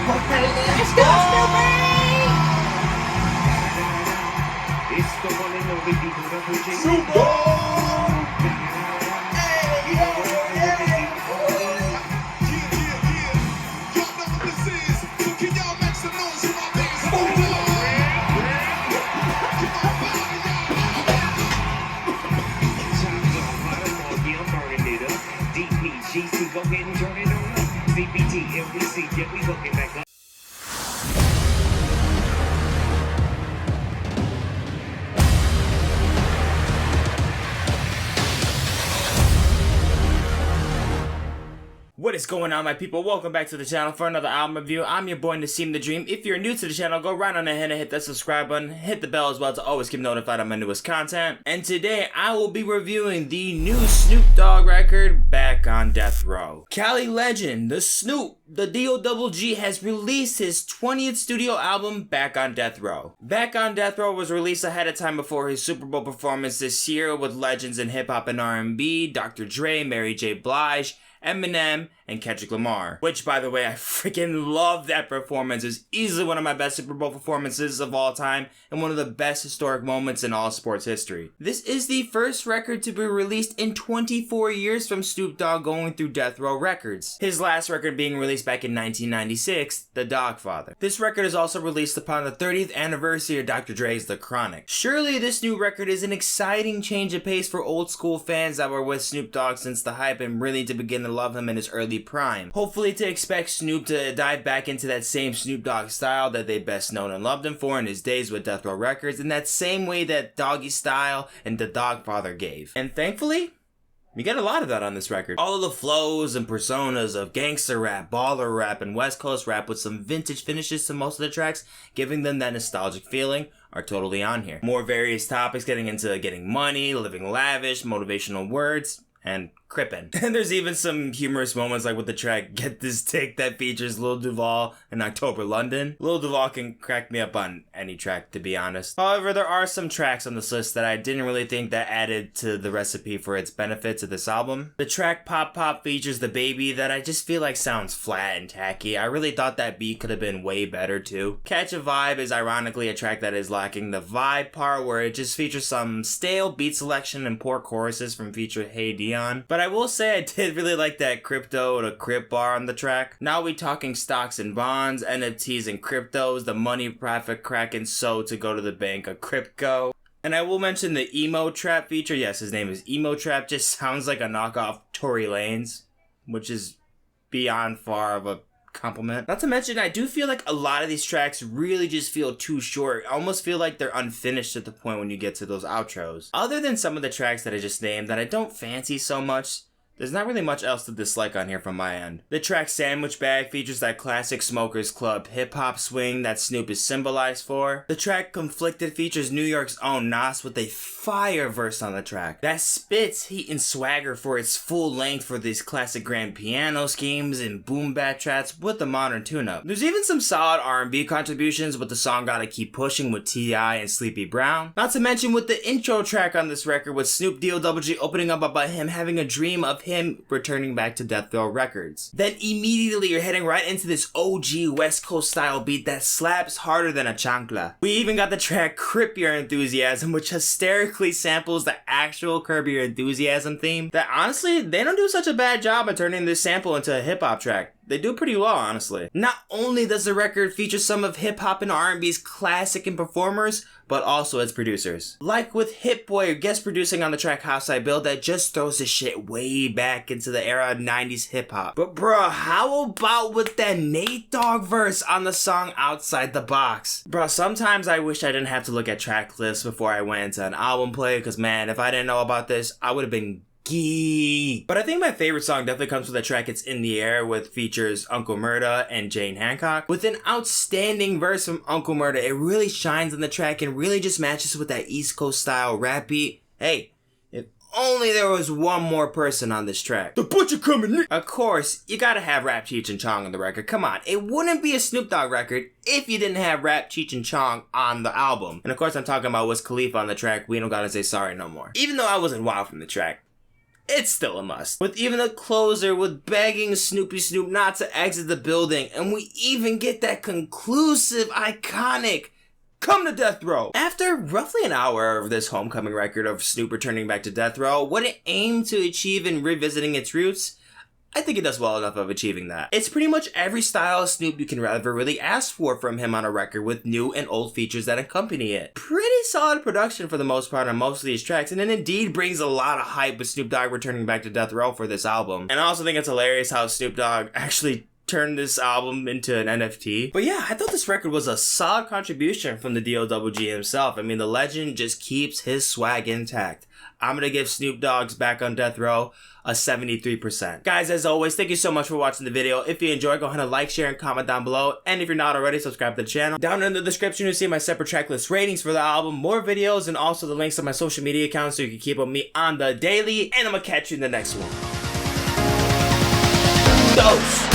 Let's go, Snoopy! It's the one and only BODR. Snoop Dogg! Y'all know what this is, so can y'all make some noise for my man Snoop Dogg? DPGC, go ahead and turn it on up. VPT, LBC, yeah, we hooking back up. What is going on, my people? Welcome back to the channel for another album review. I'm your boy KEEM the Dream. If you're new to the channel, go right on ahead and hit that subscribe button, hit the bell as well to always keep notified of my newest content. And today I will be reviewing the new Snoop Dogg record, Back on Death Row. Cali legend, the Snoop, the Dogg has released his 20th studio album, Back on Death Row. Back on Death Row was released ahead of time before his Super Bowl performance this year with legends in hip hop and R&B, Dr. Dre, Mary J. Blige, Eminem, and Kendrick Lamar. Which, by the way, I freaking love that performance. It's easily one of my best Super Bowl performances of all time, and one of the best historic moments in all sports history. This is the first record to be released in 24 years from Snoop Dogg going through Death Row Records. His last record being released back in 1996, The Dogfather. This record is also released upon the 30th anniversary of Dr. Dre's The Chronic. Surely this new record is an exciting change of pace for old school fans that were with Snoop Dogg since the hype and really to begin to love him in his early prime. Hopefully to expect Snoop to dive back into that same Snoop Dogg style that they best known and loved him for in his days with Death Row Records, in that same way that Doggystylin and The Dogfather gave. And thankfully, we get a lot of that on this record. All of the flows and personas of gangster rap, baller rap, and West Coast rap with some vintage finishes to most of the tracks, giving them that nostalgic feeling, are totally on here. More various topics getting into getting money, living lavish, motivational words, and crippin'. And there's even some humorous moments like with the track Get This Tick that features Lil Duval in October London. Lil Duval can crack me up on any track, to be honest. However, there are some tracks on this list that I didn't really think that added to the recipe for its benefits of this album. The track Pop Pop features The Baby that I just feel like sounds flat and tacky. I really thought that beat could have been way better too. Catch a Vibe is ironically a track that is lacking the vibe part where it just features some stale beat selection and poor choruses from feature Hey Dion. But I will say I did really like that crypto to Crip bar on the track. Now we talking stocks and bonds, NFTs and cryptos, the money profit cracking so to go to the bank, a crypto. And I will mention the Emo Trap feature. Yes, his name is Emo Trap. Just sounds like a knockoff Tory Lanez, which is beyond far of a compliment. Not to mention, I do feel like a lot of these tracks really just feel too short. I almost feel like they're unfinished at the point when you get to those outros. Other than some of the tracks that I just named that I don't fancy so much, there's not really much else to dislike on here from my end. The track Sandwich Bag features that classic Smokers Club hip-hop swing that Snoop is symbolized for. The track Conflicted features New York's own Nas with a fire verse on the track that spits heat and swagger for its full length for these classic grand piano schemes and boom bap tracks with a modern tune-up. There's even some solid R&B contributions with the song Gotta Keep Pushing with T.I. and Sleepy Brown. Not to mention with the intro track on this record with Snoop Dogg opening up about him having a dream of him returning back to Death Row Records. Then immediately you're heading right into this OG West Coast style beat that slaps harder than a chancla. We even got the track Crip Ya Enthusiasm, which hysterically samples the actual Curb Your Enthusiasm theme that honestly, they don't do such a bad job of turning this sample into a hip hop track. They do pretty well, honestly. Not only does the record feature some of hip-hop and R&B's classic and performers, but also its producers. Like with Hit Boy guest producing on the track House I Build that just throws the shit way back into the era of 90s hip-hop. But bruh, how about with that Nate Dogg verse on the song Outside the Box? Bruh, sometimes I wish I didn't have to look at track lists before I went into an album play, cause man, if I didn't know about this, I would have been geek. But I think my favorite song definitely comes from the track It's In The Air, with features Uncle Murda and Jane Hancock. With an outstanding verse from Uncle Murda, it really shines on the track and really just matches with that East Coast style rap beat. Hey, if only there was one more person on this track. The Butcher coming. Of course, you gotta have Rap Cheech and Chong on the record. Come on, it wouldn't be a Snoop Dogg record if you didn't have Rap Cheech and Chong on the album. And of course, I'm talking about Wiz Khalifa on the track We Don't Gotta Say Sorry No More. Even though I wasn't wild from the track, it's still a must. With even the closer with begging Snoopy Snoop not to exit the building, and we even get that conclusive, iconic "come to death row." After roughly an hour of this homecoming record of Snoop returning back to death row, what it aimed to achieve in revisiting its roots, I think it does well enough of achieving that. It's pretty much every style of Snoop you can ever really ask for from him on a record, with new and old features that accompany it. Pretty solid production for the most part on most of these tracks, and it indeed brings a lot of hype with Snoop Dogg returning back to death row for this album. And I also think it's hilarious how Snoop Dogg actually turned this album into an NFT. But yeah, I thought this record was a solid contribution from the D.O.G. himself. I mean, the legend just keeps his swag intact. I'm gonna give Snoop Dogg's Back on Death Row a 73%. Guys, as always, thank you so much for watching the video. If you enjoyed, go ahead and like, share, and comment down below. And if you're not already, subscribe to the channel. Down in the description, you'll see my separate tracklist ratings for the album, more videos, and also the links to my social media accounts so you can keep up with me on the daily. And I'm gonna catch you in the next one. Dose!